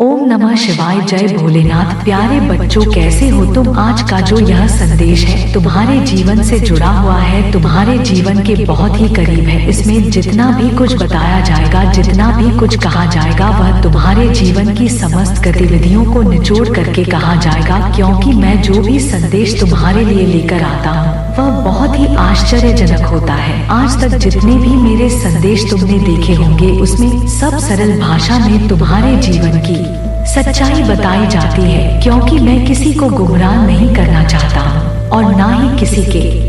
ओम नमः शिवाय। जय भोलेनाथ। प्यारे बच्चों, कैसे हो तुम? आज का जो यह संदेश है तुम्हारे जीवन से जुड़ा हुआ है, तुम्हारे जीवन के बहुत ही करीब है। इसमें जितना भी कुछ बताया जाएगा, जितना भी कुछ कहा जाएगा, वह तुम्हारे जीवन की समस्त गतिविधियों को निचोड़ करके कहा जाएगा। क्योंकि मैं जो भी संदेश तुम्हारे लिए लेकर आता हूँ वह बहुत ही आश्चर्यजनक होता है। आज तक जितने भी मेरे संदेश तुमने देखे होंगे उसमें सब सरल भाषा में तुम्हारे जीवन की सच्चाई बताई जाती है। क्योंकि मैं किसी को गुमराह नहीं करना चाहता हूँ और ना ही किसी के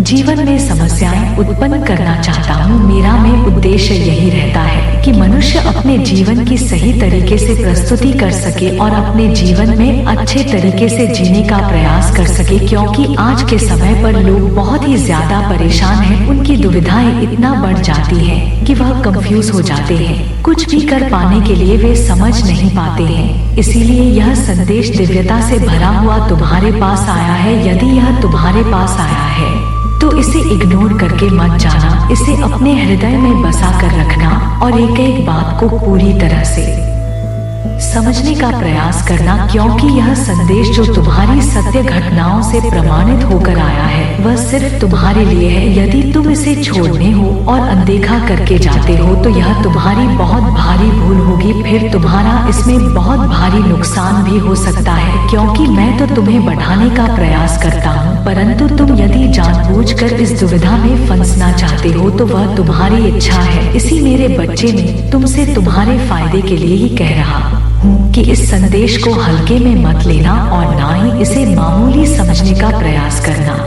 जीवन में समस्याएं उत्पन्न करना चाहता हूँ। मेरा में उद्देश्य यही रहता है कि मनुष्य अपने जीवन की सही तरीके से प्रस्तुति कर सके और अपने जीवन में अच्छे तरीके से जीने का प्रयास कर सके। क्योंकि आज के समय पर लोग बहुत ही ज्यादा परेशान हैं, उनकी दुविधाएं इतना बढ़ जाती हैं कि वह कंफ्यूज हो जाते हैं। कुछ भी कर पाने के लिए वे समझ नहीं पाते हैं। इसीलिए यह संदेश दिव्यता से भरा हुआ तुम्हारे पास आया है। यदि यह तुम्हारे पास आया है तो इसे इग्नोर करके मत जाना, इसे अपने हृदय में बसा कर रखना और एक एक बात को पूरी तरह से समझने का प्रयास करना। क्योंकि यह संदेश जो तुम्हारी सत्य घटनाओं से प्रमाणित होकर आया है वह सिर्फ तुम्हारे लिए है। यदि तुम इसे छोड़ने हो और अनदेखा करके जाते हो तो यह तुम्हारी बहुत भारी भूल होगी। फिर तुम्हारा इसमें बहुत भारी नुकसान भी हो सकता है। क्योंकि मैं तो तुम्हें बढ़ाने का प्रयास करता हूँ, परंतु तुम यदि जानबूझकर इस दुविधा में फंसना चाहते हो तो वह तुम्हारी इच्छा है। इसी मेरे बच्चे ने तुमसे तुम्हारे फायदे के लिए ही कह रहा हूँ कि इस संदेश को हल्के में मत लेना और ना ही इसे मामूली समझने का प्रयास करना।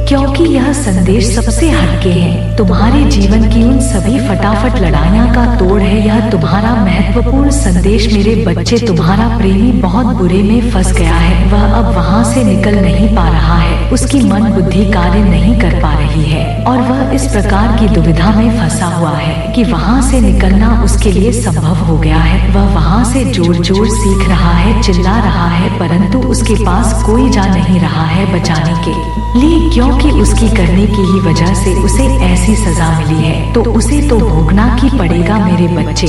क्योंकि यह संदेश सबसे हटके है, तुम्हारे जीवन की उन सभी फटाफट लड़ाइयाँ का तोड़ है। यह तुम्हारा महत्वपूर्ण संदेश मेरे बच्चे, तुम्हारा प्रेमी बहुत बुरे में फंस गया है। वह अब वहाँ से निकल नहीं पा रहा है, उसकी मन बुद्धि कार्य नहीं कर पा रही है और वह इस प्रकार की दुविधा में फंसा हुआ है कि वहाँ से निकलना उसके लिए संभव हो गया है। वह वहाँ से जोर जोर सीख रहा है, चिल्ला रहा है, परंतु उसके पास कोई जा नहीं रहा है बचाने के लिए। क्योंकि उसकी करने की ही वजह से उसे ऐसी सजा मिली है तो उसे तो भोगना ही पड़ेगा। मेरे बच्चे,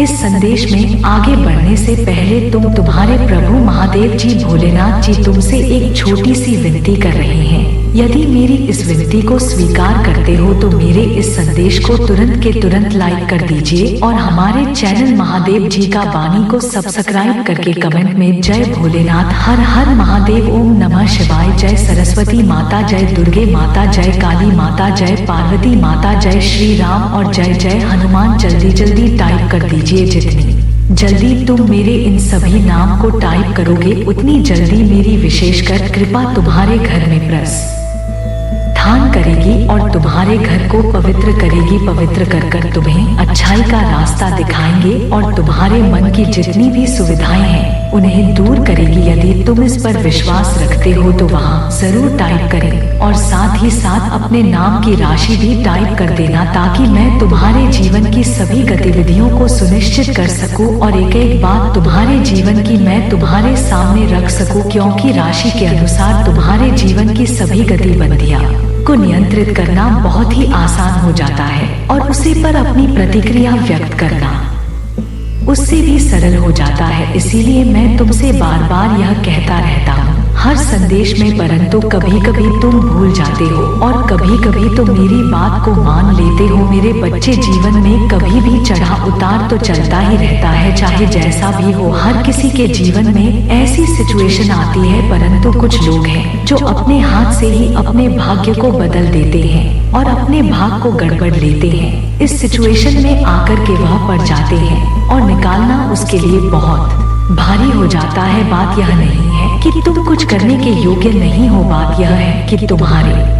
इस संदेश में आगे बढ़ने से पहले तुम्हारे प्रभु महादेव जी भोलेनाथ जी तुमसे एक छोटी सी विनती कर रहे हैं। यदि मेरी इस विनती को स्वीकार करते हो तो मेरे इस संदेश को तुरंत के तुरंत लाइक कर दीजिए और हमारे चैनल महादेव जी का वाणी को सब्सक्राइब करके कमेंट में जय भोलेनाथ, हर हर महादेव, ओम नमः शिवाय, जय सरस्वती माता, जय दुर्गे माता, जय काली माता, जय पार्वती माता, जय श्री राम और जय जय हनुमान। जल्दी जल्दी टाइप कर दीजिए। जितनी जल्दी तुम मेरे इन सभी नाम को टाइप करोगे उतनी जल्दी मेरी विशेषकर कृपा तुम्हारे घर में प्रस्थान करेगी और तुम्हारे घर को पवित्र करेगी। पवित्र कर तुम्हें अच्छाई का रास्ता दिखाएंगे और तुम्हारे मन की जितनी भी सुविधाएं हैं उन्हें दूर करेगी। यदि तुम इस पर विश्वास रखते हो तो वहाँ जरूर टाइप करें और साथ ही साथ अपने नाम की राशि भी टाइप कर देना, ताकि मैं तुम्हारे जीवन की सभी गतिविधियों को सुनिश्चित कर सकूं और एक एक बात तुम्हारे जीवन की मैं तुम्हारे सामने रख सकूं। क्योंकि राशि के अनुसार तुम्हारे जीवन की सभी गतिविधियां को नियंत्रित करना बहुत ही आसान हो जाता है और उसी पर अपनी प्रतिक्रिया व्यक्त करना उससे भी सरल हो जाता है। इसीलिए मैं तुमसे बार बार यह कहता रहता हूँ हर संदेश में, परंतु कभी कभी तुम भूल जाते हो और कभी कभी तो मेरी बात को मान लेते हो। मेरे बच्चे, जीवन में कभी भी चढ़ा उतार तो चलता ही रहता है, चाहे जैसा भी हो। हर किसी के जीवन में ऐसी सिचुएशन आती है, परंतु कुछ लोग हैं जो अपने हाथ से ही अपने भाग्य को बदल देते हैं और अपने भाग को गड़बड़ लेते हैं। इस सिचुएशन में आकर के वह पड़ जाते हैं और निकालना उसके लिए बहुत भारी हो जाता है। बात यह नहीं है कि तुम कुछ करने के योग्य नहीं हो, बात यह है कि तुम्हारे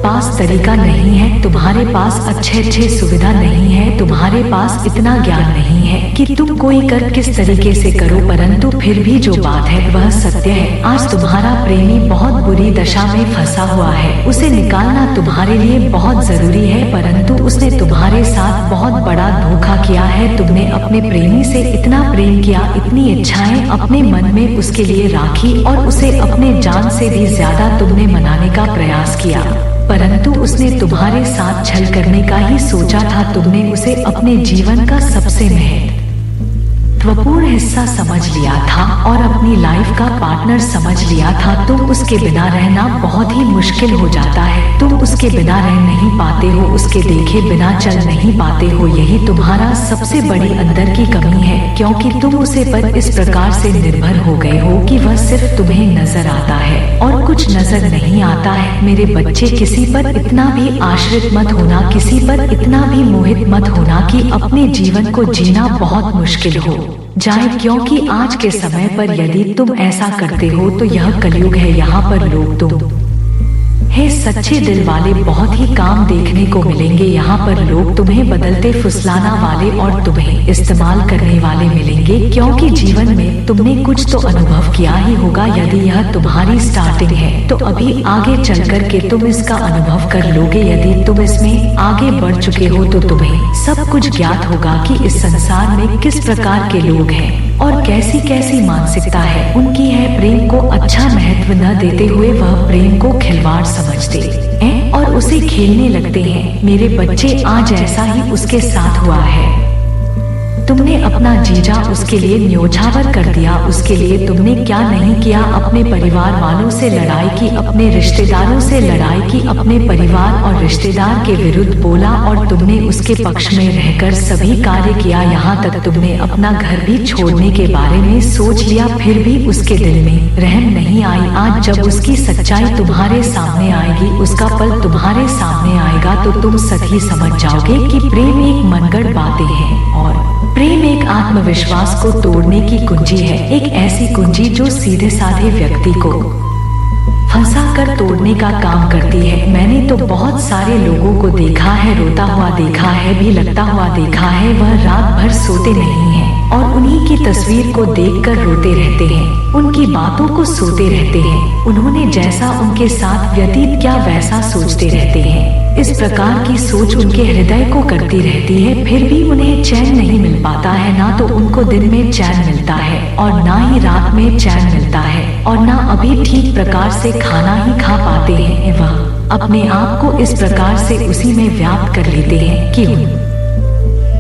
पास तरीका नहीं है, तुम्हारे पास अच्छे सुविधा नहीं है, तुम्हारे पास इतना ज्ञान नहीं है कि तुम कोई कर किस तरीके से करो। परंतु फिर भी जो बात है वह सत्य है। आज तुम्हारा प्रेमी बहुत बुरी दशा में फंसा हुआ है, उसे निकालना तुम्हारे लिए बहुत जरूरी है, परंतु उसने तुम्हारे साथ बहुत बड़ा धोखा किया है। तुमने अपने प्रेमी से इतना प्रेम किया, इतनी इच्छाएं अपने मन में उसके लिए राखी और उसे अपने जान से भी ज्यादा तुमने मनाने का प्रयास किया, परंतु उसने तुम्हारे साथ छल करने का ही सोचा था। तुमने उसे अपने जीवन का सबसे महत्वपूर्ण हिस्सा समझ लिया था और अपनी लाइफ का पार्टनर समझ लिया था, तुम उसके बिना रहना बहुत ही मुश्किल हो जाता है। तुम उसके बिना रह नहीं पाते हो, उसके देखे बिना चल नहीं पाते हो। यही तुम्हारा सबसे बड़ी अंदर की कमी है, क्योंकि तुम उसे पर इस प्रकार से निर्भर हो गए हो कि वह सिर्फ तुम्हें नजर आता है और कुछ नजर नहीं आता है। मेरे बच्चे, किसी पर इतना भी आश्रित मत होना, किसी पर इतना भी मोहित मत होना कि अपने जीवन को जीना बहुत मुश्किल हो जाए, क्योंकि आज के समय पर यदि तुम ऐसा करते हो तो यह कलयुग है। यहाँ पर लोग तुम है सच्चे दिल वाले बहुत ही काम देखने को मिलेंगे। यहाँ पर लोग तुम्हें बदलते फुसलाना वाले और तुम्हें इस्तेमाल करने वाले मिलेंगे, क्योंकि जीवन में तुमने कुछ तो अनुभव किया ही होगा। यदि यह तुम्हारी स्टार्टिंग है तो अभी आगे चल कर के तुम इसका अनुभव कर लोगे। यदि तुम इसमें आगे बढ़ चुके हो तो तुम्हें सब कुछ ज्ञात होगा कि इस संसार में किस प्रकार के लोग हैं और कैसी कैसी मानसिकता है उनकी है। प्रेम को अच्छा महत्व न देते हुए वह प्रेम को खिलवाड़ समझते हैं और उसे खेलने लगते हैं। मेरे बच्चे, आज ऐसा ही उसके साथ हुआ है। तुमने अपना जीजा उसके लिए न्योछावर कर दिया। उसके लिए तुमने क्या नहीं किया, अपने परिवार वालों से लड़ाई की, अपने रिश्तेदारों से लड़ाई की, अपने परिवार और रिश्तेदार के विरुद्ध बोला और तुमने उसके पक्ष में रहकर सभी कार्य किया। यहाँ तक तुमने अपना घर भी छोड़ने के बारे में सोच लिया, फिर भी उसके दिल में रहम नहीं आई। आज जब उसकी सच्चाई तुम्हारे सामने आएगी, उसका पल तुम्हारे सामने आएगा, तो तुम सभी समझ जाओगे कि प्रेम एक मनगढ़ बातें हैं और प्रेम एक आत्मविश्वास को तोड़ने की कुंजी है। एक ऐसी कुंजी जो सीधे साधे व्यक्ति को फंसा कर तोड़ने का काम करती है। मैंने तो बहुत सारे लोगों को देखा है, रोता हुआ देखा है, भी लगता हुआ देखा है। वह रात भर सोते नहीं हैं और उन्हीं की तस्वीर को देखकर रोते रहते हैं, उनकी बातों को सोते रहते हैं। उन्होंने जैसा उनके साथ व्यतीत किया वैसा सोचते रहते हैं। इस प्रकार की सोच उनके हृदय को करती रहती है, फिर भी उन्हें चैन नहीं मिल पाता है। ना तो उनको दिन में चैन मिलता है और ना ही रात में चैन मिलता है और ना अभी ठीक प्रकार से खाना ही खा पाते हैं। वह अपने आप को इस प्रकार से उसी में व्याप्त कर लेते हैं कि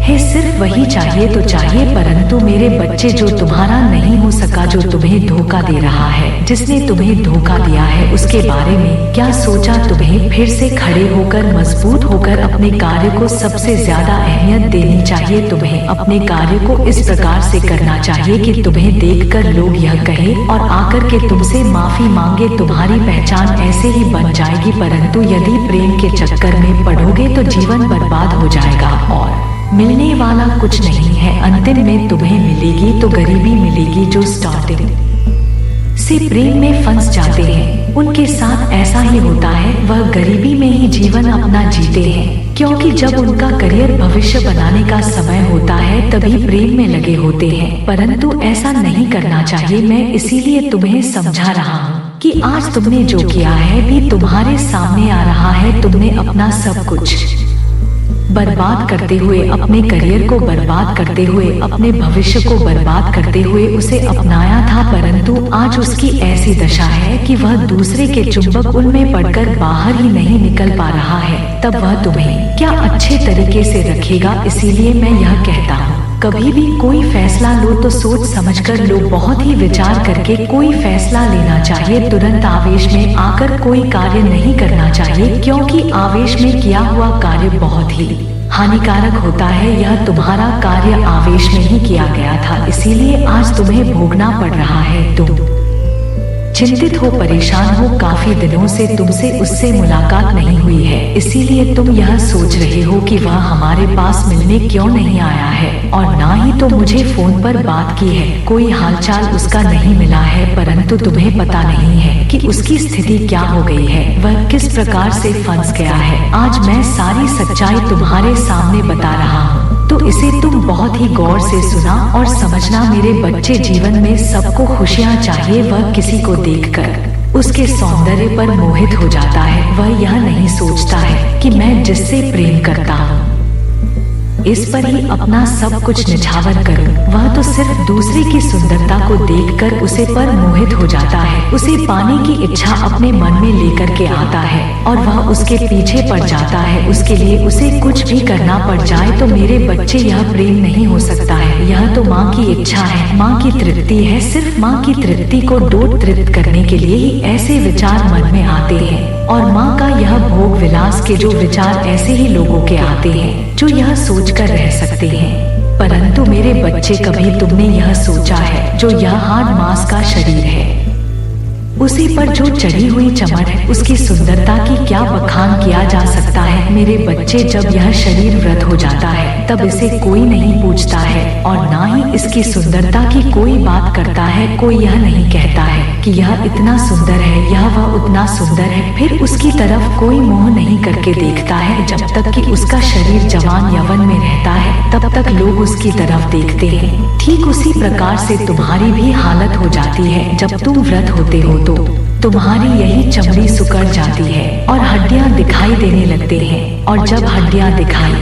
है सिर्फ वही चाहिए तो चाहिए। परंतु मेरे बच्चे, जो तुम्हारा नहीं हो सका, जो तुम्हें धोखा दे रहा है, जिसने तुम्हें धोखा दिया है, उसके बारे में क्या सोचा? तुम्हें फिर से खड़े होकर, मजबूत होकर अपने कार्य को सबसे ज्यादा अहमियत देनी चाहिए। तुम्हें अपने कार्य को इस प्रकार से करना चाहिए कि तुम्हें देखकर लोग यह कहे और आकर के तुमसे माफी मांगे। तुम्हारी पहचान ऐसे ही बन जाएगी। परंतु यदि प्रेम के चक्कर में पड़ोगे तो जीवन बर्बाद हो जाएगा और मिलने वाला कुछ नहीं है। अंतिम में तुम्हें मिलेगी तो गरीबी मिलेगी। जो स्टार्टिंग से प्रेम में फंस जाते हैं उनके साथ ऐसा ही होता है, वह गरीबी में ही जीवन अपना जीते हैं, क्योंकि जब उनका करियर भविष्य बनाने का समय होता है तभी प्रेम में लगे होते हैं। परंतु ऐसा नहीं करना चाहिए। मैं इसीलिए तुम्हें समझा रहा हूँ कि आज तुमने जो किया है भी तुम्हारे सामने आ रहा है। तुमने अपना सब कुछ बर्बाद करते हुए, अपने करियर को बर्बाद करते हुए, अपने भविष्य को बर्बाद करते हुए उसे अपनाया था। परंतु आज उसकी ऐसी दशा है कि वह दूसरे के चुंबक उनमें पड़कर बाहर ही नहीं निकल पा रहा है। तब वह तुम्हें क्या अच्छे तरीके से रखेगा। इसीलिए मैं यह कहता हूँ, कभी भी कोई फैसला लो तो सोच समझकर लो, बहुत ही विचार करके कोई फैसला लेना चाहिए। तुरंत आवेश में आकर कोई कार्य नहीं करना चाहिए, क्योंकि आवेश में किया हुआ कार्य बहुत ही हानिकारक होता है। यह तुम्हारा कार्य आवेश में ही किया गया था, इसीलिए आज तुम्हें भोगना पड़ रहा है। तुम चिंतित हो, परेशान हो, काफी दिनों से तुमसे उससे मुलाकात नहीं हुई है, इसीलिए तुम यह सोच रहे हो कि वह हमारे पास मिलने क्यों नहीं आया है और ना ही तो मुझे फोन पर बात की है, कोई हालचाल उसका नहीं मिला है। परंतु तुम्हें पता नहीं है कि उसकी स्थिति क्या हो गई है, वह किस प्रकार से फंस गया है। आज मैं सारी सच्चाई तुम्हारे सामने बता रहा हूँ, तो इसे तुम बहुत ही गौर से सुना और समझना। मेरे बच्चे, जीवन में सबको खुशियाँ चाहिए। वह किसी को देखकर उसके सौंदर्य पर मोहित हो जाता है। वह यह नहीं सोचता है कि मैं जिससे प्रेम करता हूँ इस पर ही अपना सब कुछ निछावर करूं। वह तो सिर्फ दूसरे की सुंदरता को देखकर उसे पर मोहित हो जाता है, उसे पाने की इच्छा अपने मन में लेकर के आता है और वह उसके पीछे पड़ जाता है। उसके लिए उसे कुछ भी करना पड़ जाए। तो मेरे बच्चे, यह प्रेम नहीं हो सकता है, यह तो माँ की इच्छा है, माँ की तृप्ति है। सिर्फ माँ की तृप्ति को डोट तृप्त करने के लिए ही ऐसे विचार मन में आते हैं। और माँ का यह भोग विलास के जो विचार ऐसे ही लोगों के आते हैं जो यह सोचकर रह सकते हैं। परंतु मेरे बच्चे, कभी तुमने यह सोचा है जो यह हार्ड मांस का शरीर है, उसी पर जो चढ़ी हुई चमड़ है, उसकी सुंदरता की क्या बखान किया जा सकता है। मेरे बच्चे, जब यह शरीर वृद्ध हो जाता है तब इसे कोई नहीं पूछता है और ना ही इसकी सुंदरता की कोई बात करता है। कोई यह नहीं कहता है कि यह इतना सुंदर है, यह वह उतना सुंदर है। फिर उसकी तरफ कोई मोह नहीं करके देखता है। जब तक कि उसका शरीर जवान यौवन में रहता है तब तक लोग उसकी तरफ देखते हैं। ठीक उसी प्रकार से तुम्हारी भी हालत हो जाती है। जब तुम वृद्ध होते हो तो तुम्हारी यही चमड़ी सुकड़ जाती है और हड्डियां दिखाई देने लगते हैं। और जब हड्डियां दिखाई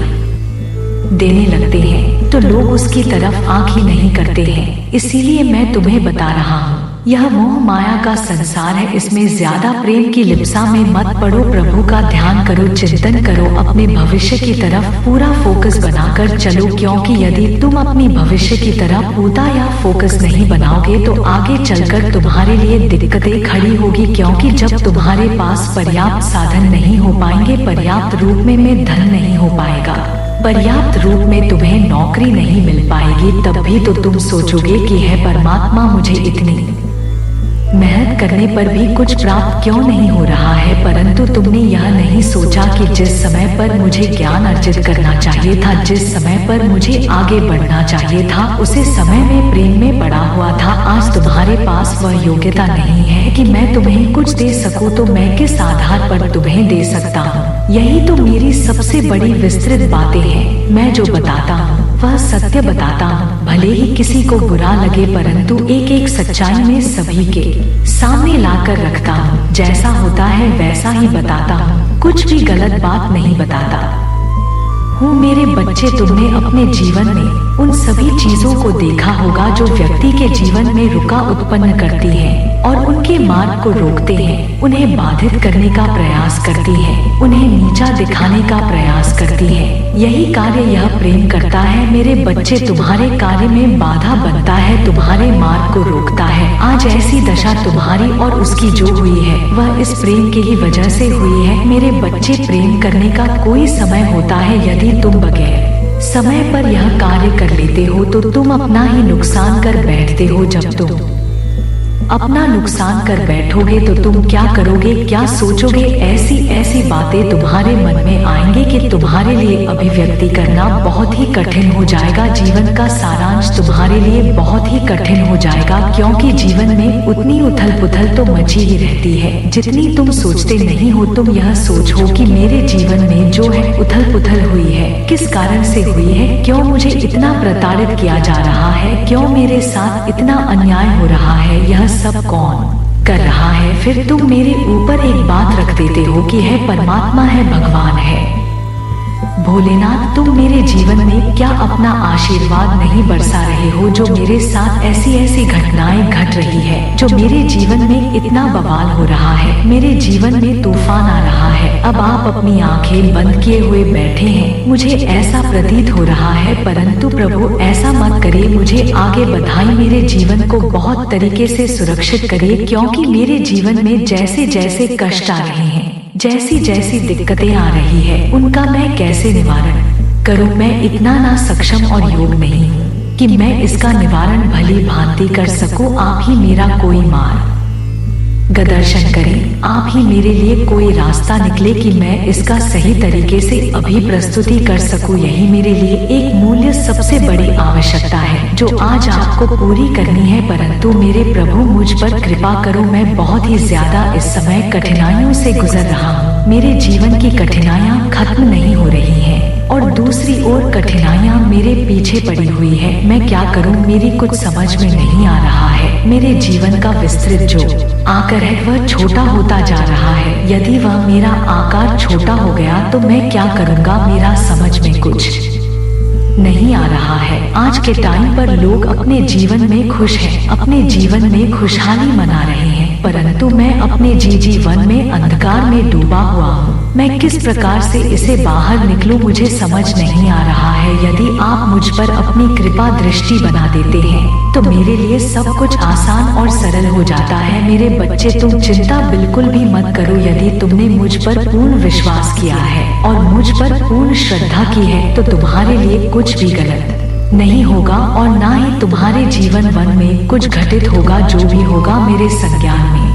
देने लगते हैं तो लोग उसकी तरफ आंख ही नहीं करते हैं। इसीलिए मैं तुम्हें बता रहा हूँ, यह मोह माया का संसार है। इसमें ज्यादा प्रेम की लिप्सा में मत पड़ो। प्रभु का ध्यान करो, चिंतन करो, अपने भविष्य की तरफ पूरा फोकस बनाकर चलो। क्योंकि यदि तुम अपनी भविष्य की तरफ पूरा या फोकस नहीं बनाओगे तो आगे चलकर तुम्हारे लिए दिक्कतें खड़ी होगी। क्योंकि जब तुम्हारे पास पर्याप्त साधन नहीं हो पाएंगे, पर्याप्त रूप में धन नहीं हो पाएगा, पर्याप्त रूप में तुम्हें नौकरी नहीं मिल पाएगी, तब भी तो तुम सोचोगे कि है परमात्मा, मुझे इतनी मेहनत करने पर भी कुछ प्राप्त क्यों नहीं हो रहा है। परंतु तुमने यह नहीं सोचा कि जिस समय पर मुझे ज्ञान अर्जित करना चाहिए था, जिस समय पर मुझे आगे बढ़ना चाहिए था, उसी समय में प्रेम में पड़ा हुआ था। आज तुम्हारे पास वह योग्यता नहीं है कि मैं तुम्हें कुछ दे सकूं, तो मैं किस आधार पर तुम्हें दे सकता हूँ। यही तो मेरी सबसे बड़ी विस्तृत बातें हैं। मैं जो बताता हूँ वह सत्य बताता हूँ, भले ही किसी को बुरा लगे, परंतु एक एक सच्चाई में सभी के सामने लाकर रखता हूँ। जैसा होता है वैसा ही बताता हूँ, कुछ भी गलत बात नहीं बताता हूँ। मेरे बच्चे, तुमने अपने जीवन में उन सभी चीजों को देखा होगा जो व्यक्ति के जीवन में रुका उत्पन्न करती हैं और उनके मार्ग को रोकते हैं, उन्हें बाधित करने का प्रयास करती हैं, उन्हें नीचा दिखाने का प्रयास करती हैं। यही कार्य यह प्रेम करता है। मेरे बच्चे, तुम्हारे कार्य में बाधा बनता है, तुम्हारे मार्ग को रोकता है। आज ऐसी दशा तुम्हारी और उसकी जो हुई है वह इस प्रेम की ही वजह से हुई है। मेरे बच्चे, प्रेम करने का कोई समय होता है। यदि तुम बगैर समय पर यह कार्य कर लेते हो तो तुम अपना ही नुकसान कर बैठते हो। जब तुम अपना नुकसान कर बैठोगे तो तुम क्या करोगे, क्या सोचोगे? ऐसी ऐसी बातें तुम्हारे मन में आएंगे कि तुम्हारे लिए अभिव्यक्ति करना बहुत ही कठिन हो जाएगा। जीवन का सारांश तुम्हारे लिए बहुत ही कठिन हो जाएगा, क्योंकि जीवन में उतनी उथल पुथल तो मची ही रहती है जितनी तुम सोचते नहीं हो। तुम यह सोचो कि मेरे जीवन में जो है उथल पुथल हुई है, किस कारण से हुई है? क्यों मुझे इतना प्रताड़ित किया जा रहा है? क्यों मेरे साथ इतना अन्याय हो रहा है? यह सब कौन कर रहा है? फिर तुम मेरे ऊपर एक बात रख देते हो कि है परमात्मा, है भगवान, है भोलेनाथ। तुम मेरे जीवन में क्या अपना आशीर्वाद नहीं बरसा रहे हो? जो मेरे साथ ऐसी ऐसी घटनाएं घट रही है, जो मेरे जीवन में इतना बवाल हो रहा है, मेरे जीवन में तूफान आ रहा है। अब आप अपनी आंखें बंद किए हुए बैठे हैं, मुझे ऐसा प्रतीत हो रहा है। परंतु प्रभु ऐसा मत करिए, मुझे आगे बढ़ाइए, मेरे जीवन को बहुत तरीके से सुरक्षित करिए। क्योंकि मेरे जीवन में जैसे जैसे कष्ट आ रहे हैं, जैसी जैसी दिक्कतें आ रही है, उनका मैं कैसे निवारण करूं? मैं इतना ना सक्षम और योग नहीं हूं कि मैं इसका निवारण भली भांति कर सकूं। आप ही मेरा कोई मार्गदर्शन करें, आप ही मेरे लिए कोई रास्ता निकले कि मैं इसका सही तरीके से अभी प्रस्तुति कर सकूं। यही मेरे लिए एक मूल्य सबसे बड़ी आवश्यकता है जो आज आपको पूरी करनी है। परंतु मेरे प्रभु, मुझ पर कृपा करो, मैं बहुत ही ज्यादा इस समय कठिनाइयों से गुजर रहा हूँ। मेरे जीवन की कठिनाइयाँ खत्म नहीं हो रही हैं और दूसरी ओर कठिनाइयाँ मेरे पीछे पड़ी हुई है। मैं क्या करूँ, मेरी कुछ समझ में नहीं आ रहा है। मेरे जीवन का विस्तृत जो आकार है वह छोटा होता जा रहा है। यदि वह मेरा आकार छोटा हो गया तो मैं क्या करूँगा? मेरा समझ में कुछ नहीं आ रहा है। आज के टाइम पर लोग अपने जीवन में खुश हैं, अपने जीवन में खुशहाली मना रहे हैं। परंतु मैं अपने जीवन में अंधकार में डूबा हुआ हूँ। मैं किस प्रकार से इसे बाहर निकलूं मुझे समझ नहीं आ रहा है। यदि आप मुझ पर अपनी कृपा दृष्टि बना देते हैं तो मेरे लिए सब कुछ आसान और सरल हो जाता है। मेरे बच्चे, तुम चिंता बिल्कुल भी मत करो। यदि तुमने मुझ पर पूर्ण विश्वास किया है और मुझ पर पूर्ण श्रद्धा की है तो तुम्हारे लिए कुछ भी गलत नहीं होगा और ना ही तुम्हारे जीवन वन में कुछ घटित होगा। जो भी होगा मेरे संज्ञान में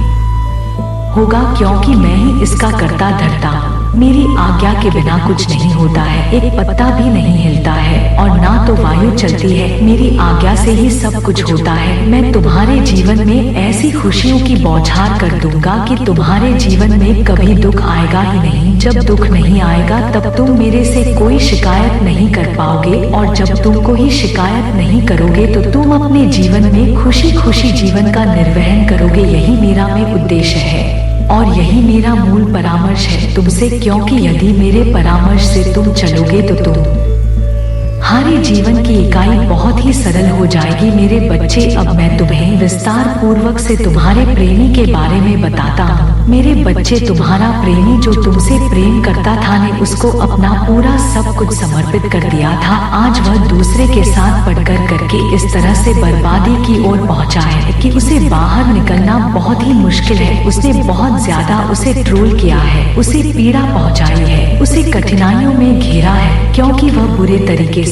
होगा, क्योंकि मैं ही इसका करता धरता हूँ। मेरी आज्ञा के बिना कुछ नहीं होता है। एक पत्ता भी नहीं हिलता है और ना तो वायु चलती है। मेरी आज्ञा से ही सब कुछ होता है। मैं तुम्हारे जीवन में ऐसी खुशियों की बौछार कर दूंगा कि तुम्हारे जीवन में कभी दुख आएगा ही नहीं। जब दुख नहीं आएगा तब तुम मेरे से कोई शिकायत नहीं कर पाओगे और जब तुम कोई शिकायत नहीं करोगे तो तुम अपने जीवन में खुशी खुशी जीवन का निर्वहन करोगे। यही मेरा में उद्देश्य है और यही मेरा मूल परामर्श है तुमसे, क्योंकि यदि मेरे परामर्श से तुम चलोगे तो तुम्हारे जीवन की इकाई बहुत ही सरल हो जाएगी। मेरे बच्चे, अब मैं तुम्हें विस्तार पूर्वक से तुम्हारे प्रेमी के बारे में बताता हूँ। मेरे बच्चे, तुम्हारा प्रेमी जो तुमसे प्रेम करता था ने उसको अपना पूरा सब कुछ समर्पित कर दिया था। आज वह दूसरे के साथ पटकर करके इस तरह से बर्बादी की ओर पहुंचा है कि उसे बाहर निकलना बहुत ही मुश्किल है। उसने बहुत ज्यादा उसे ट्रोल किया है, उसे पीड़ा पहुंचाई है, उसे कठिनाइयों में घेरा है, क्योंकि वह बुरे तरीके से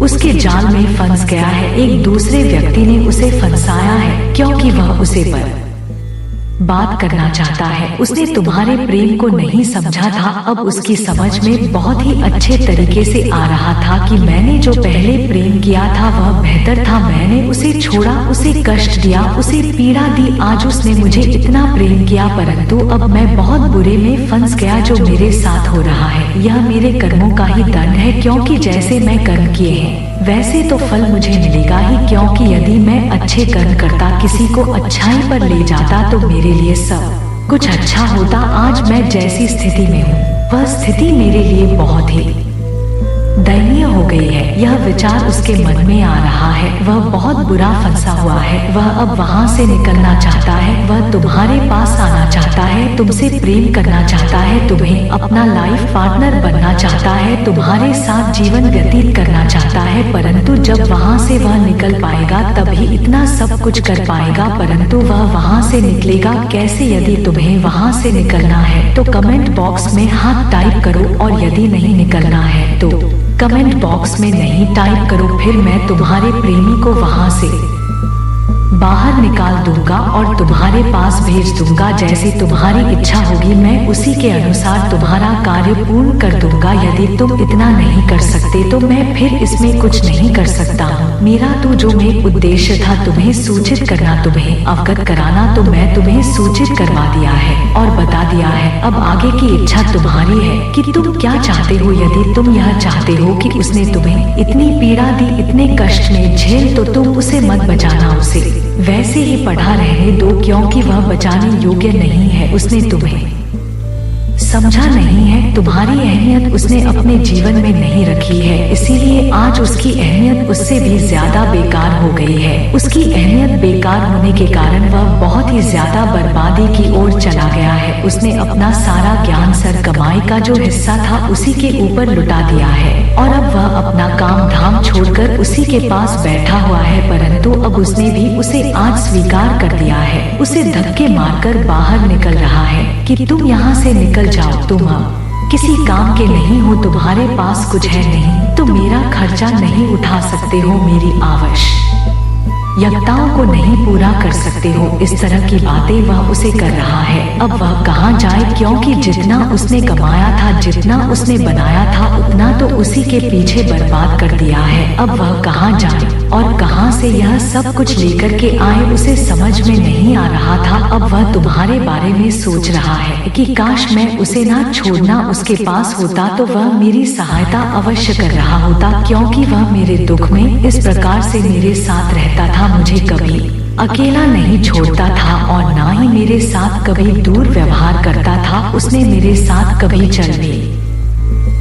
उसके जाल में फंस गया है। एक दूसरे व्यक्ति ने उसे फंसाया है क्योंकि वह उसे पर बात करना चाहता है। उसने तुम्हारे प्रेम को नहीं समझा था। अब उसकी समझ में बहुत ही अच्छे तरीके से आ रहा था कि मैंने जो पहले प्रेम किया था वह बेहतर था। मैंने उसे छोड़ा, उसे कष्ट दिया, उसे पीड़ा दी। आज उसने मुझे इतना प्रेम किया, परंतु अब मैं बहुत बुरे में फंस गया। जो मेरे साथ हो रहा है यह मेरे कर्मों का ही दंड है, क्योंकि जैसे मैं कर्म किए हैं वैसे तो फल मुझे मिलेगा ही। क्योंकि यदि मैं अच्छे कर्म करता, किसी को अच्छाई पर ले जाता तो मेरे लिए सब कुछ अच्छा होता। आज मैं जैसी स्थिति में हूँ वह स्थिति मेरे लिए बहुत ही दयनीय हो गई है। यह विचार उसके मन में आ रहा है। वह बहुत बुरा फंसा हुआ है। वह अब वहाँ से निकलना चाहता है। वह तुम्हारे पास आना चाहता है, तुमसे प्रेम करना चाहता है, तुम्हें अपना लाइफ पार्टनर बनना चाहता है, तुम्हारे साथ जीवन व्यतीत करना चाहता है। परंतु जब वहाँ से वह निकल पाएगा तभी इतना सब कुछ कर पाएगा। परंतु वह वहाँ से निकलेगा कैसे? यदि तुम्हें वहाँ से निकलना है तो कमेंट बॉक्स में हाथ टाइप करो, और यदि नहीं निकलना है तो कमेंट बॉक्स में नहीं टाइप करो। फिर मैं तुम्हारे प्रेमी को वहां से बाहर निकाल दूंगा और तुम्हारे पास भेज दूंगा। जैसी तुम्हारी इच्छा होगी मैं उसी के अनुसार तुम्हारा कार्य पूर्ण कर दूंगा। यदि तुम इतना नहीं कर सकते तो मैं फिर इसमें कुछ नहीं कर सकता हूँ। मेरा तो जो में उद्देश्य था तुम्हें सूचित करना, तुम्हें अवगत कराना, तो मैं तुम्हें सूचित करवा दिया है और बता दिया है। अब आगे की इच्छा तुम्हारी है कि तुम क्या चाहते हो। यदि तुम यह चाहते हो कि उसने तुम्हें इतनी पीड़ा दी, इतने कष्ट में झेल, तो तुम उसे मत बचाना। उसे वैसे ही पढ़ा रहने दो, क्योंकि वह बचाने योग्य नहीं है। उसने तुम्हें समझा नहीं है, तुम्हारी अहमियत उसने अपने जीवन में नहीं रखी है, इसीलिए आज उसकी अहमियत उससे भी ज्यादा बेकार हो गई है। उसकी अहमियत बेकार होने के कारण वह बहुत ही ज्यादा बर्बादी की ओर चला गया है। उसने अपना सारा ज्ञान सर कमाई का जो हिस्सा था उसी के ऊपर लुटा दिया है और अब वह अपना काम धाम छोड़कर उसी के पास बैठा हुआ है। परंतु अब उसने भी उसे आज स्वीकार कर दिया है। उसे धक्के मारकर बाहर निकल रहा है कि तुम यहाँ से निकल जाओ, तुम अब किसी काम के नहीं हो, तुम्हारे पास कुछ है नहीं, तो मेरा खर्चा नहीं उठा सकते हो, मेरी आवश्यकताओं को नहीं पूरा कर सकते हो। इस तरह की बातें वह उसे कर रहा है। अब वह कहाँ जाए, क्योंकि जितना उसने कमाया था, जितना उसने बनाया था, उतना तो उसी के पीछे बर्बाद कर दिया है। अब वह कहाँ जाए और कहाँ से यह सब कुछ लेकर के आए, उसे समझ में नहीं आ रहा था। अब वह तुम्हारे बारे में सोच रहा है कि काश मैं उसे ना छोड़ना उसके पास होता तो वह मेरी सहायता अवश्य कर रहा होता, क्योंकि वह मेरे दुख में इस प्रकार से मेरे साथ रहता था, मुझे कभी अकेला नहीं छोड़ता था और ना ही मेरे साथ कभी दूर व्यवहार करता था। उसने मेरे साथ कभी चल भी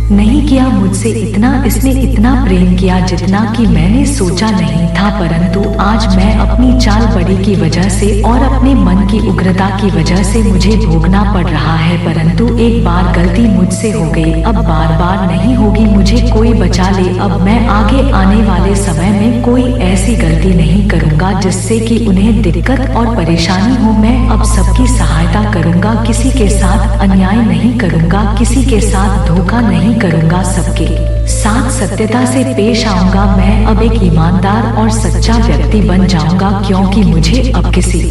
नहीं किया मुझसे इतना, इसने इतना प्रेम किया जितना कि मैंने सोचा नहीं था। परंतु आज मैं अपनी चाल बड़ी की वजह से और अपने मन की उग्रता की वजह से मुझे भोगना पड़ रहा है। परंतु एक बार गलती मुझसे हो गई, अब बार बार नहीं होगी। मुझे कोई बचा ले। अब मैं आगे आने वाले समय में कोई ऐसी गलती नहीं करूँगा जिससे कि उन्हें दिक्कत और परेशानी हो। मैं अब सबकी सहायता करूँगा, किसी के साथ अन्याय नहीं करूँगा, किसी के साथ धोखा नहीं करूँगा, सबके साथ सत्यता से पेश आऊंगा। मैं अब एक ईमानदार और सच्चा व्यक्ति बन जाऊंगा, क्योंकि मुझे अब किसी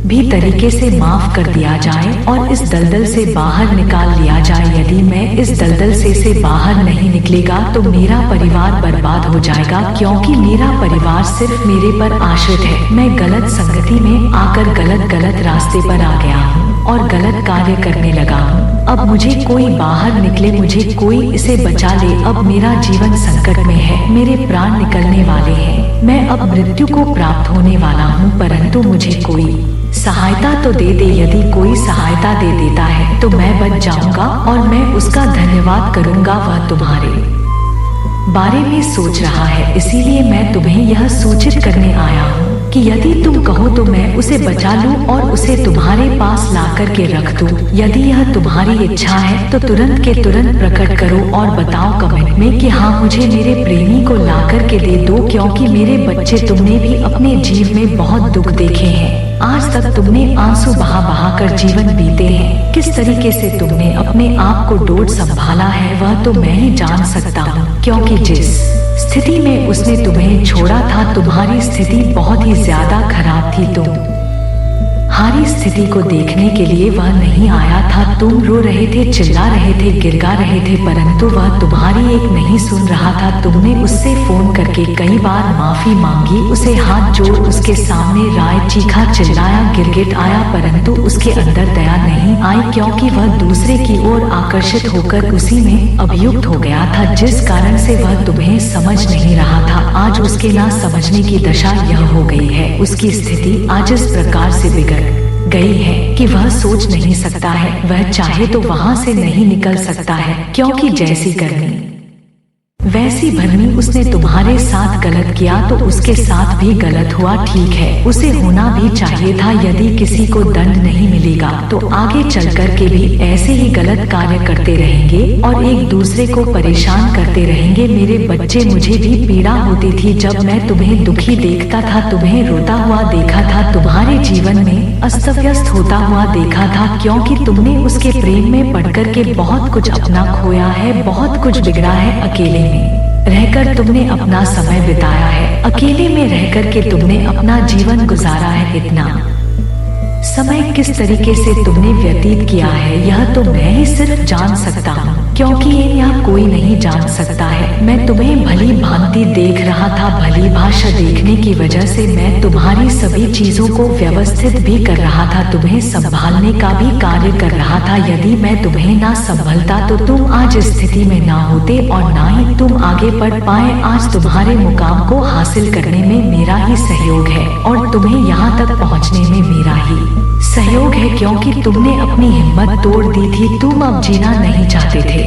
भी तरीके से माफ कर दिया जाए और इस दलदल से बाहर निकाल लिया जाए। यदि मैं इस दलदल से बाहर नहीं निकलेगा तो मेरा परिवार बर्बाद हो जाएगा, क्योंकि मेरा परिवार सिर्फ मेरे पर आश्रित है। मैं गलत संगति में आकर गलत रास्ते पर आ गया हूँ और गलत कार्य करने लगा हूँ। अब मुझे कोई बाहर निकले, मुझे कोई इसे बचा ले। अब मेरा जीवन संकट में है, मेरे प्राण निकलने वाले हैं। मैं अब मृत्यु को प्राप्त होने वाला हूँ, परंतु मुझे कोई सहायता तो दे दे। यदि कोई सहायता दे देता है तो मैं बच जाऊंगा और मैं उसका धन्यवाद करूंगा। वह तुम्हारे बारे में सोच रहा है, इसीलिए मैं तुम्हें यह सूचित करने आया हूँ कि यदि तुम कहो तो मैं उसे बचा लूं और उसे तुम्हारे पास ला कर के रख दूं। यदि यह तुम्हारी इच्छा है तो तुरंत के तुरंत प्रकट करो और बताओ कमेंट में कि हाँ, मुझे मेरे प्रेमी को ला कर के दे दो, क्योंकि मेरे बच्चे, तुमने भी अपने जीवन में बहुत दुख देखे हैं। आज तक तुमने आंसू बहा बहा कर जीवन बीते हैं। किस तरीके से तुमने अपने आप को डोट संभाला है वह तो मैं ही जान सकता हूँ, क्योंकि जिस स्थिति में उसने तुम्हें छोड़ा था, तुम्हारी स्थिति बहुत ही ज्यादा खराब थी। तुम्हारी स्थिति को देखने के लिए वह नहीं आया था। तुम रो रहे थे, चिल्ला रहे थे, गिड़गा रहे थे, परंतु वह तुम्हारी एक नहीं सुन रहा था। तुमने उससे फोन करके कई बार माफी मांगी, उसे हाथ जोड़ उसके सामने राय चीखा, चिल्लाया, गिरगिट आया, परंतु उसके अंदर दया नहीं आई, क्योंकि वह दूसरे की ओर आकर्षित होकर उसी में अभियुक्त हो गया था, जिस कारण से वह तुम्हें समझ नहीं रहा था। आज उसके ना समझने की दशा यह हो गई है, उसकी स्थिति आज इस प्रकार से बिगड़ गई है कि वह सोच नहीं सकता है। वह चाहे तो वहां से नहीं निकल सकता है, क्योंकि जैसी करनी वैसी भरनी। उसने तुम्हारे साथ गलत किया तो उसके साथ भी गलत हुआ, ठीक है, उसे होना भी चाहिए था। यदि किसी को दंड नहीं मिलेगा तो आगे चल कर के भी ऐसे ही गलत कार्य करते रहेंगे और एक दूसरे को परेशान करते रहेंगे। मेरे बच्चे, मुझे भी पीड़ा होती थी जब मैं तुम्हें दुखी देखता था, तुम्हें रोता हुआ देखा था, तुम्हारे जीवन में अस्त व्यस्त होता हुआ देखा था, क्योंकि तुमने उसके प्रेम में पड़ कर के बहुत कुछ अपना खोया है, बहुत कुछ बिगड़ा है। अकेले में रहकर तुमने अपना समय बिताया है, अकेले में रहकर के तुमने अपना जीवन गुजारा है। इतना समय किस तरीके से तुमने व्यतीत किया है यह तो मैं ही सिर्फ जान सकता हूँ, क्योंकि यह कोई नहीं जान सकता है। मैं तुम्हें भली भांति देख रहा था, भली भाषा देखने की वजह से मैं तुम्हारी सभी चीजों को व्यवस्थित भी कर रहा था, तुम्हें संभालने का भी कार्य कर रहा था। यदि मैं तुम्हें ना संभलता तो तुम आज इस स्थिति में ना होते और ना ही तुम आगे बढ़ पाए। आज तुम्हारे मुकाम को हासिल करने में मेरा ही सहयोग है और तुम्हें यहाँ तक पहुँचने में मेरा ही सहयोग है, क्योंकि तुमने अपनी हिम्मत तोड़ दी थी। तुम अब जीना नहीं चाहते थे,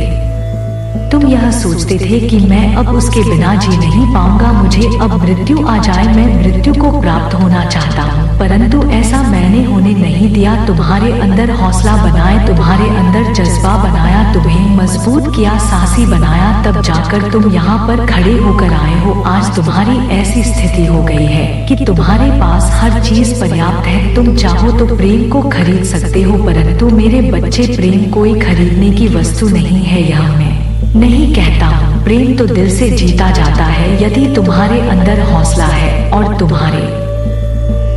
तुम यह सोचते थे कि मैं अब उसके बिना जी नहीं पाऊंगा, मुझे अब मृत्यु आ जाए, मैं मृत्यु को प्राप्त होना चाहता हूँ, परंतु ऐसा मैंने होने नहीं दिया। तुम्हारे अंदर हौसला बनाए, तुम्हारे अंदर जज्बा बनाया, तुम्हें मजबूत किया, साहसी बनाया, तब जाकर तुम यहाँ पर खड़े होकर आए हो। आज तुम्हारी ऐसी स्थिति हो गई है कि तुम्हारे पास हर चीज पर्याप्त है। तुम चाहो तो प्रेम को खरीद सकते हो, परंतु मेरे बच्चे, प्रेम कोई खरीदने की वस्तु नहीं है। यह मैं नहीं कहता हूँ, प्रेम तो दिल से जीता जाता है। यदि तुम्हारे अंदर हौसला है और तुम्हारे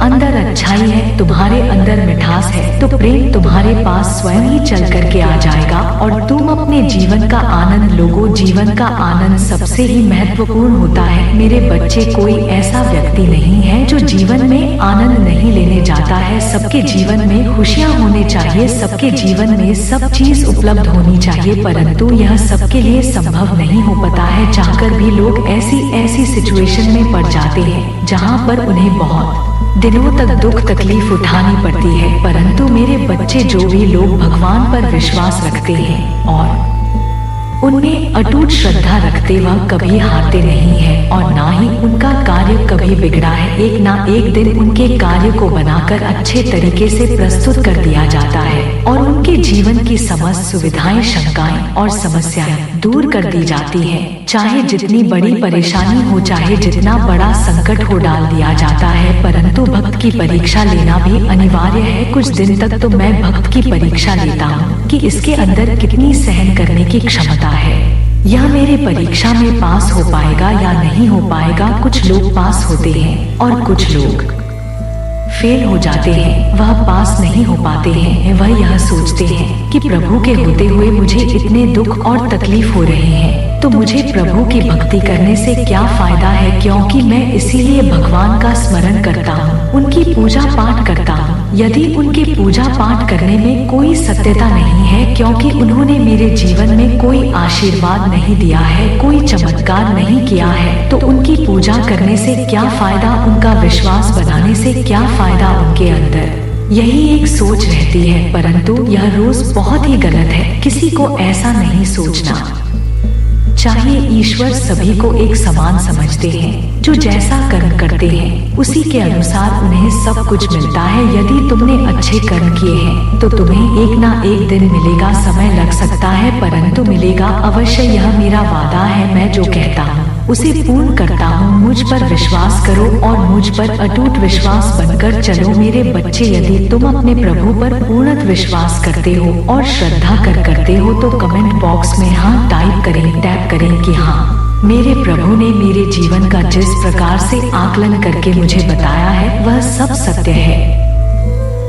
अंदर अच्छाई है, तुम्हारे अंदर मिठास है, तो प्रेम तुम्हारे पास स्वयं ही चल करके आ जाएगा और तुम अपने जीवन का आनंद लोगो। जीवन का आनंद सबसे ही महत्वपूर्ण होता है मेरे बच्चे। कोई ऐसा व्यक्ति नहीं है जो जीवन में आनंद नहीं लेने जाता है। सबके जीवन में खुशियाँ होने चाहिए, सबके जीवन में सब चीज उपलब्ध होनी चाहिए, परंतु यह सबके लिए संभव नहीं हो पाता है। चाहकर भी लोग ऐसी सिचुएशन में पड़ जाते हैं जहाँ पर उन्हें बहुत दिनों तक दुख तकलीफ उठानी पड़ती है। परंतु मेरे बच्चे, जो भी लोग भगवान पर विश्वास रखते हैं और उनमें अटूट श्रद्धा रखते वह कभी हारते नहीं है और ना ही उनका कार्य कभी बिगड़ा है। एक ना एक दिन उनके कार्य को बनाकर अच्छे तरीके से प्रस्तुत कर दिया जाता है और उनके जीवन की समस्त सुविधाएं, शंकाएं और समस्याएं दूर कर दी जाती है। चाहे जितनी बड़ी परेशानी हो, चाहे जितना बड़ा संकट हो, डाल दिया जाता है। परंतु भक्त की परीक्षा लेना भी अनिवार्य है। कुछ दिन तक तो मैं भक्त की परीक्षा लेता हूँ कि इसके अंदर कितनी सहन करने की क्षमता है। यह मेरे परीक्षा में पास हो पाएगा या नहीं हो पाएगा। कुछ लोग पास होते हैं और कुछ लोग फेल हो जाते हैं। वह पास नहीं हो पाते हैं। वह यह सोचते हैं कि प्रभु के होते हुए मुझे इतने दुख और तकलीफ हो रहे हैं, तो मुझे प्रभु की भक्ति करने से क्या फायदा है, क्योंकि मैं इसीलिए भगवान का स्मरण करता हूँ, उनकी पूजा पाठ करता हूँ। यदि उनकी पूजा पाठ करने में कोई सत्यता नहीं है, क्योंकि उन्होंने मेरे जीवन में कोई आशीर्वाद नहीं दिया है, कोई चमत्कार नहीं किया है, तो उनकी पूजा करने से क्या फायदा, उनका विश्वास बनाने से क्या फायदा उनके अंदर। यही एक सोच रहती है, परंतु यह रोज बहुत ही गलत है। किसी को ऐसा नहीं सोचना चाहिए। ईश्वर सभी को एक समान समझते हैं। जो जैसा कर्म करते हैं उसी के अनुसार उन्हें सब कुछ मिलता है। यदि तुमने अच्छे कर्म किए हैं तो तुम्हें एक ना एक दिन मिलेगा। समय लग सकता है परंतु मिलेगा अवश्य। यह मेरा वादा है। मैं जो कहता हूँ उसे पूर्ण करता हूँ। मुझ पर विश्वास करो और मुझ पर अटूट विश्वास बनकर चलो। मेरे बच्चे, यदि तुम अपने प्रभु पर पूर्ण विश्वास करते हो और श्रद्धा करते हो तो कमेंट बॉक्स में हाँ टैप करें कि हाँ, मेरे प्रभु ने मेरे जीवन का जिस प्रकार से आकलन करके मुझे बताया है वह सब सत्य है।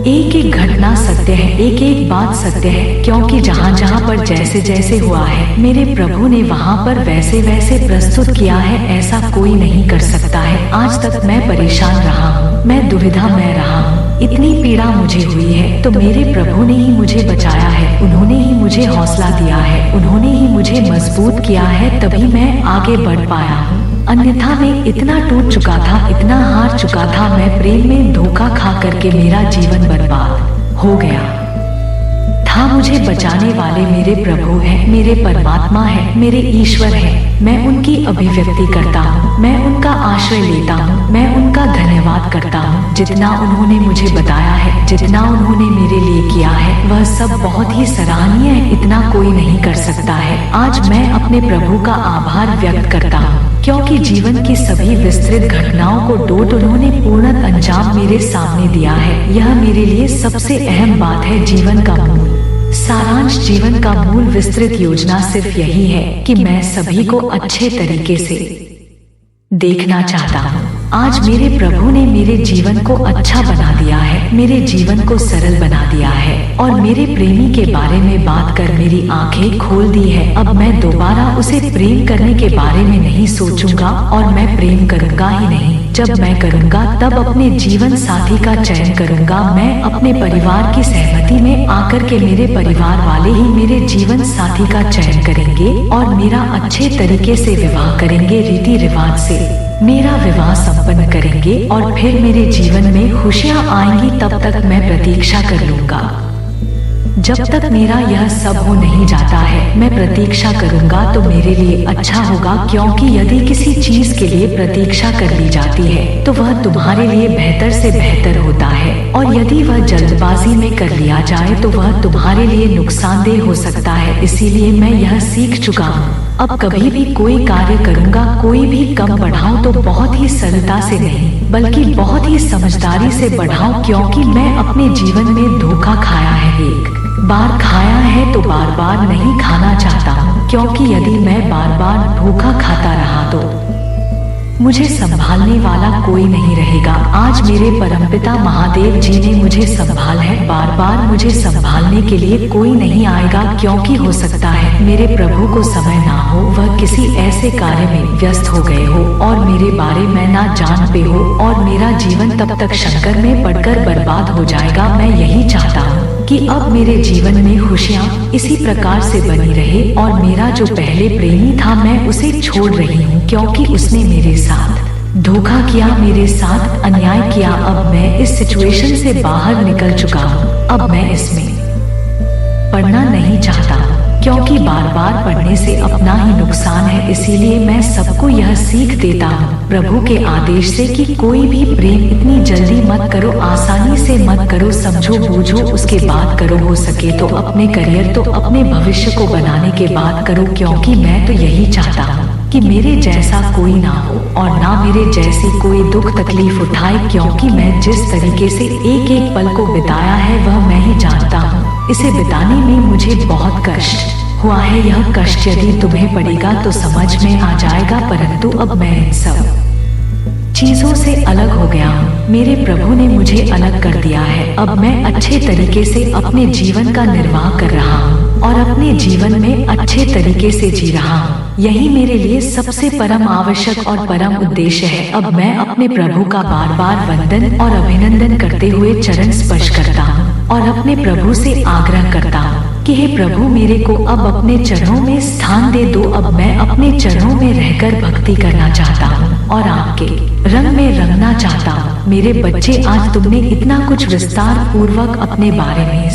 एक एक घटना सत्य है, एक एक बात सत्य है, क्योंकि जहाँ जहाँ पर जैसे जैसे हुआ है मेरे प्रभु ने वहाँ पर वैसे वैसे प्रस्तुत किया है। ऐसा कोई नहीं कर सकता है। आज तक मैं परेशान रहा हूँ, मैं दुविधा में रहा हूँ, इतनी पीड़ा मुझे हुई है तो मेरे प्रभु ने ही मुझे बचाया है। उन्होंने ही मुझे हौसला दिया है, उन्होंने ही मुझे मजबूत किया है, तभी मैं आगे बढ़ पाया हूँ। अन्यथा मैं इतना टूट चुका था, इतना हार चुका था। मैं प्रेम में धोखा खा करके मेरा जीवन बर्बाद हो गया था। मुझे बचाने वाले मेरे प्रभु हैं, मेरे परमात्मा है, मेरे ईश्वर है। मैं उनकी अभिव्यक्ति करता हूँ, मैं उनका आश्रय लेता हूँ, मैं उनका धन्यवाद करता हूँ। जितना उन्होंने मुझे बताया है, जितना उन्होंने मेरे लिए किया है वह सब बहुत ही सराहनीय है। इतना कोई नहीं कर सकता है। आज मैं अपने प्रभु का आभार व्यक्त करता हूँ, क्योंकि जीवन की सभी विस्तृत घटनाओं को डोट उन्होंने पूर्ण अंजाम मेरे सामने दिया है। यह मेरे लिए सबसे अहम बात है। जीवन का मूल सारांश, जीवन का मूल विस्तृत योजना सिर्फ यही है कि मैं सभी को अच्छे तरीके से देखना चाहता हूँ। आज मेरे प्रभु ने मेरे जीवन को अच्छा बना दिया है, मेरे जीवन को सरल बना दिया है और मेरे प्रेमी के बारे में बात कर मेरी आंखें खोल दी है। अब मैं दोबारा उसे प्रेम करने के बारे में नहीं सोचूंगा और मैं प्रेम करूंगा ही नहीं। जब मैं करूंगा तब अपने जीवन साथी का चयन करूंगा। मैं अपने परिवार की सहमति में आकर के मेरे परिवार वाले ही मेरे जीवन साथी का चयन करेंगे और मेरा अच्छे तरीके से विवाह करेंगे। रीति रिवाज से मेरा विवाह संपन्न करेंगे और फिर मेरे जीवन में खुशियाँ आएंगी। तब तक मैं प्रतीक्षा कर लूंगा। जब तक मेरा यह सब हो नहीं जाता है मैं प्रतीक्षा करूंगा तो मेरे लिए अच्छा होगा, क्योंकि यदि किसी चीज के लिए प्रतीक्षा कर ली जाती है तो वह तुम्हारे लिए बेहतर से बेहतर होता है, और यदि वह जल्दबाजी में कर लिया जाए तो वह तुम्हारे लिए नुकसानदेह हो सकता है। इसीलिए मैं यह सीख चुका हूँ। अब कभी भी कोई कार्य करूंगा, कोई भी कम बढ़ाऊं तो बहुत ही सरलता से नहीं बल्कि बहुत ही समझदारी से बढ़ाऊं, क्योंकि मैं अपने जीवन में धोखा खाया है। एक बार खाया है तो बार बार नहीं खाना चाहता हूँ, क्योंकि यदि मैं बार बार धोखा खाता रहा तो मुझे संभालने वाला कोई नहीं रहेगा। आज मेरे परमपिता महादेव जी ने मुझे संभाल है, बार बार मुझे संभालने के लिए कोई नहीं आएगा, क्योंकि हो सकता है मेरे प्रभु को समय ना हो, वह किसी ऐसे कार्य में व्यस्त हो गए हो और मेरे बारे में ना जान पे हो और मेरा जीवन तब तक शंकर में पड़कर बर्बाद हो जाएगा। मैं यही चाहता हूँ कि अब मेरे जीवन में खुशियाँ इसी प्रकार से बनी रहे और मेरा जो पहले प्रेमी था मैं उसे छोड़ रही हूँ, क्योंकि उसने मेरे साथ धोखा किया, मेरे साथ अन्याय किया। अब मैं इस सिचुएशन से बाहर निकल चुका हूँ। अब मैं इसमें पढ़ना नहीं चाहता, क्योंकि बार बार पढ़ने से अपना ही नुकसान है। इसीलिए मैं सबको यह सीख देता हूँ प्रभु के आदेश से कि कोई भी प्रेम इतनी जल्दी मत करो, आसानी से मत करो, समझो बूझो उसके बाद करो। हो सके तो अपने करियर, तो अपने भविष्य को बनाने के बाद करो, क्योंकि मैं तो यही चाहता हूँ कि मेरे जैसा कोई ना हो और ना मेरे जैसी कोई दुख तकलीफ उठाए, क्योंकि मैं जिस तरीके से एक एक पल को बिताया है वह मैं ही जानता हूँ। इसे बिताने में मुझे बहुत कष्ट हुआ है। यह कष्ट यदि तुम्हें पड़ेगा तो समझ में आ जाएगा, परंतु अब मैं इन सब चीजों से अलग हो गया हूँ। मेरे प्रभु ने मुझे अलग कर दिया है। अब मैं अच्छे तरीके से अपने जीवन का निर्वाह कर रहा हूँ और अपने जीवन में अच्छे तरीके से जी रहा हूँ। यही मेरे लिए सबसे परम आवश्यक और परम उद्देश्य है। अब मैं अपने प्रभु का बार बार वंदन और अभिनंदन करते हुए चरण स्पर्श करता हूँ और अपने प्रभु से आग्रह करता हूँ कि हे प्रभु, मेरे को अब अपने चरणों में स्थान दे दो। अब मैं अपने चरणों में रहकर भक्ति करना चाहता हूँ और आपके रंग में रंगना चाहता हूँ। मेरे बच्चे, आज तुमने इतना कुछ विस्तार पूर्वक अपने बारे में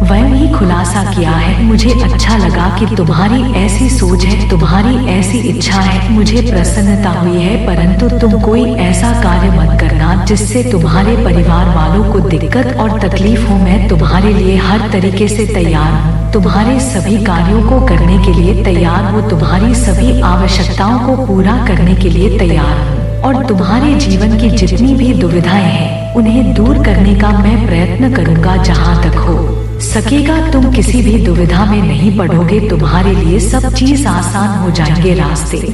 स्वयं ही खुलासा किया है। मुझे अच्छा लगा कि तुम्हारी ऐसी सोच है, तुम्हारी ऐसी इच्छा है, मुझे प्रसन्नता हुई है। परंतु तुम कोई ऐसा कार्य मत करना जिससे तुम्हारे परिवार वालों को दिक्कत और तकलीफ हो। मैं तुम्हारे लिए हर तरीके से तैयार हूँ, तुम्हारे सभी कार्यों को करने के लिए तैयार हूँ, तुम्हारी सभी आवश्यकताओं को पूरा करने के लिए तैयार हूँ और तुम्हारे जीवन की जितनी भी दुविधाएं हैं उन्हें दूर करने का मैं प्रयत्न करूँगा। जहाँ तक हो सकेगा तुम किसी भी दुविधा में नहीं पड़ोगे, तुम्हारे लिए सब चीज आसान हो जाएंगे, रास्ते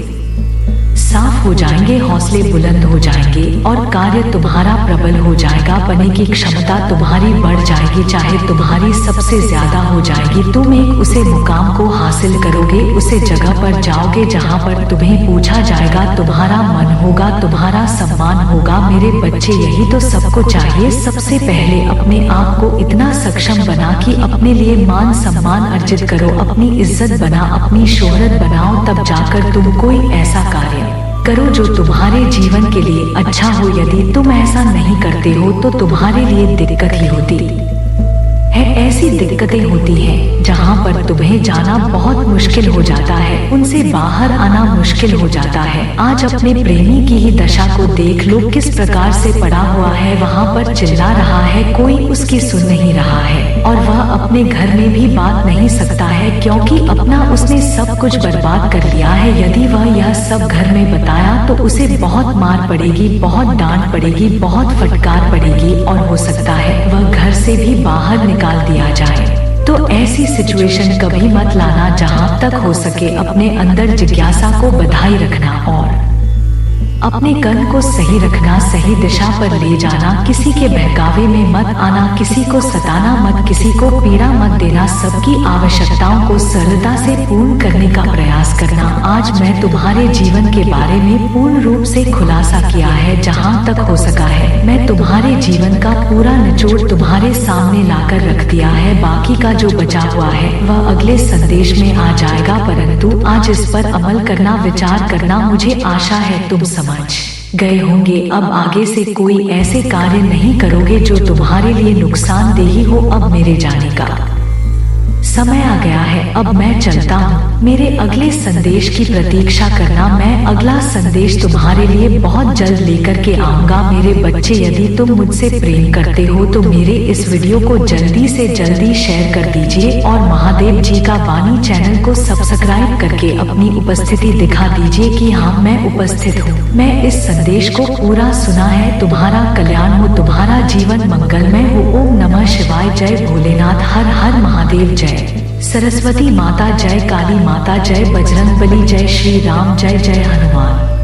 साफ हो जाएंगे, हौसले बुलंद हो जाएंगे और कार्य तुम्हारा प्रबल हो जाएगा। बने की क्षमता तुम्हारी बढ़ जाएगी, चाहे तुम्हारी सबसे ज्यादा हो जाएगी। तुम एक उसे मुकाम को हासिल करोगे, उसे जगह पर जाओगे जहां पर तुम्हें पूछा जाएगा, तुम्हारा मन होगा, तुम्हारा सम्मान होगा। मेरे बच्चे, यही तो सबको चाहिए। सबसे पहले अपने आप को इतना सक्षम बना कि अपने लिए मान सम्मान अर्जित करो, अपनी इज्जत बना, अपनी शोहरत बनाओ, तब जाकर तुम कोई ऐसा कार्य करो जो तुम्हारे जीवन के लिए अच्छा हो। यदि तुम ऐसा नहीं करते हो तो तुम्हारे लिए दिक्कत ही होती है। ऐसी दिक्कतें होती हैं जहां पर तुम्हें जाना बहुत मुश्किल हो जाता है, उनसे बाहर आना मुश्किल हो जाता है। आज अपने प्रेमी की ही दशा को देख लो, किस प्रकार से पड़ा हुआ है, वहां पर चिल्ला रहा है, कोई उसकी सुन नहीं रहा है और वह अपने घर में भी बात नहीं सकता है, क्योंकि अपना उसने सब कुछ बर्बाद कर लिया है। यदि वह यह सब घर में बताया तो उसे बहुत मार पड़ेगी, बहुत डांट पड़ेगी, बहुत फटकार पड़ेगी और हो सकता है वह घर से भी बाहर निकाल दिया जाए। तो ऐसी सिचुएशन कभी मत लाना। जहां तक हो सके अपने अंदर जिज्ञासा को बधाई रखना और अपने कर्म को सही रखना, सही दिशा पर ले जाना, किसी के बहकावे में मत आना, किसी को सताना मत, किसी को पीड़ा मत देना, सबकी आवश्यकताओं को सरलता से पूर्ण करने का प्रयास करना। आज मैं तुम्हारे जीवन के बारे में पूर्ण रूप से खुलासा किया है, जहां तक हो सका है मैं तुम्हारे जीवन का पूरा निचोड़ तुम्हारे सामने लाकर रख दिया है। बाकी का जो बचा हुआ है वह अगले संदेश में आ जाएगा, परंतु आज इस पर अमल करना, विचार करना। मुझे आशा है तुम समझ गए होंगे। अब आगे से कोई ऐसे कार्य नहीं करोगे जो तुम्हारे लिए नुकसानदेही हो। अब मेरे जाने का समय आ गया है, अब मैं चलता हूँ। मेरे अगले संदेश की प्रतीक्षा करना, मैं अगला संदेश तुम्हारे लिए बहुत जल्द लेकर के आऊंगा। मेरे बच्चे, यदि तुम मुझसे प्रेम करते हो तो मेरे इस वीडियो को जल्दी से जल्दी शेयर कर दीजिए और महादेव जी का वाणी चैनल को सब्सक्राइब करके अपनी उपस्थिति दिखा दीजिए कि हाँ, मैं उपस्थित हूँ, मैं इस संदेश को पूरा सुना है। तुम्हारा कल्याण हो, तुम्हारा जीवन मंगलमय हो। ओम नमः शिवाय। जय भोलेनाथ। हर हर महादेव। जय सरस्वती माता, जय काली माता, जय बजरंगबली, जय श्री राम, जय जय हनुमान।